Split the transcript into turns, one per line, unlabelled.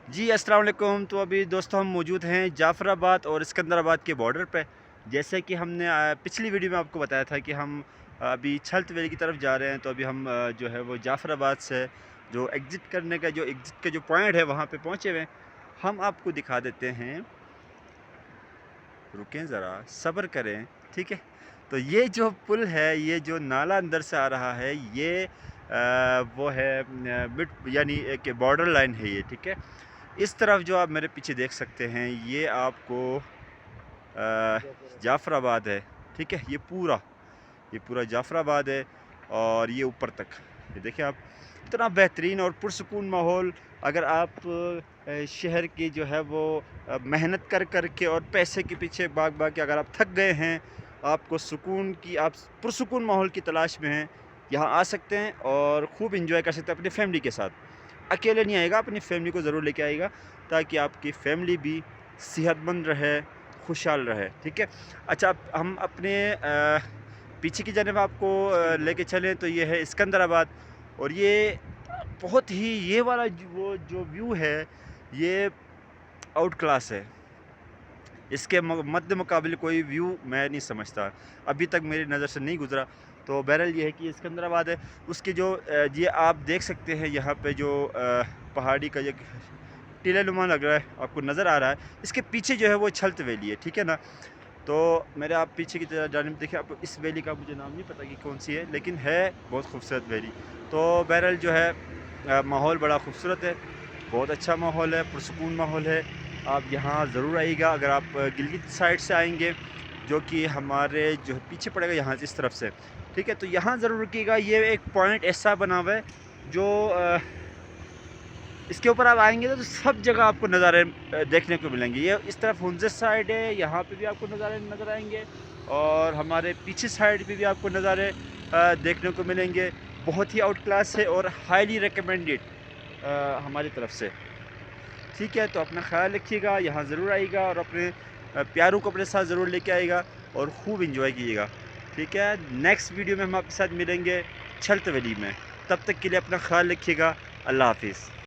جی अस्सलाम वालेकुम। तो अभी दोस्तों हम मौजूद हैं जाफ़राबाद और सिकंदराबाद के बॉर्डर पे। जैसे कि हमने पिछली वीडियो में आपको बताया था कि हम अभी छल्त वैली की तरफ जा रहे हैं। तो अभी हम जो है वो जाफ़राबाद से जो एग्ज़िट का जो पॉइंट है वहाँ पे पहुँचे हुए हैं। हम आपको दिखा देते हैं, रुकें ज़रा, सब्र करें, ठीक है। तो ये जो पुल है, ये जो नाला अंदर से आ रहा है, ये वो है मिड यानी एक बॉर्डर लाइन है ये, ठीक है। इस तरफ जो आप मेरे पीछे देख सकते हैं, ये आपको जाफ़राबाद है, ठीक है। ये पूरा जाफ़राबाद है और ये ऊपर तक ये देखिए आप, इतना बेहतरीन और पुरसुकून माहौल। अगर आप शहर की जो है वो मेहनत कर के और पैसे के पीछे भाग के अगर आप थक गए हैं, आपको सुकून की, आप पुरसुकून माहौल की तलाश में हैं, यहाँ आ सकते हैं और ख़ूब इंजॉय कर सकते हैं अपनी फैमिली के साथ। अकेले नहीं आएगा, अपनी फैमिली को ज़रूर लेके आएगा ताकि आपकी फैमिली भी सेहतमंद रहे, खुशहाल रहे, ठीक है। अच्छा, अब हम अपने पीछे की जानिब आपको लेके चलें तो ये है सिकंदराबाद। और ये बहुत ही, ये वाला वो जो व्यू है, ये आउट क्लास है। इसके मद्दे मुकाबले कोई व्यू मैं नहीं समझता, अभी तक मेरी नज़र से नहीं गुज़रा। तो बहरहाल ये है कि सिकंदराबाद है, उसके जो ये आप देख सकते हैं यहाँ पे जो पहाड़ी का जो टीला नुमा लग रहा है, आपको नज़र आ रहा है, इसके पीछे जो है वो छल्त वैली है, ठीक है ना। तो मेरे आप पीछे की जानिब देखिए, आप इस वैली का मुझे नाम नहीं पता कि कौन सी है, लेकिन है बहुत खूबसूरत वैली। तो बहरहाल जो है माहौल बड़ा खूबसूरत है, बहुत अच्छा माहौल है, पुरसुकून माहौल है। आप यहाँ ज़रूर आइएगा। अगर आप गिलगित साइड से आएंगे, जो कि हमारे जो पीछे पड़ेगा यहाँ से इस तरफ से, ठीक है, तो यहाँ ज़रूर रुकिएगा। ये एक पॉइंट ऐसा बना हुआ है जो इसके ऊपर आप आएंगे तो सब जगह आपको नज़ारे देखने को मिलेंगे। ये इस तरफ हुंज़र साइड है, यहाँ पे भी आपको नज़ारे नज़र आएंगे और हमारे पीछे साइड पे भी आपको नज़ारे देखने को मिलेंगे। बहुत ही आउट क्लास है और हाईली रिकमेंडेड हमारी तरफ से, ठीक है। तो अपना ख्याल रखिएगा, यहाँ ज़रूर आइएगा और अपने प्यारों को अपने साथ ज़रूर लेके आइएगा और ख़ूब इंजॉय कीजिएगा, ठीक है। नेक्स्ट वीडियो में हम आपके साथ मिलेंगे छल्त वैली में। तब तक के लिए अपना ख्याल रखिएगा। अल्लाह हाफिज़।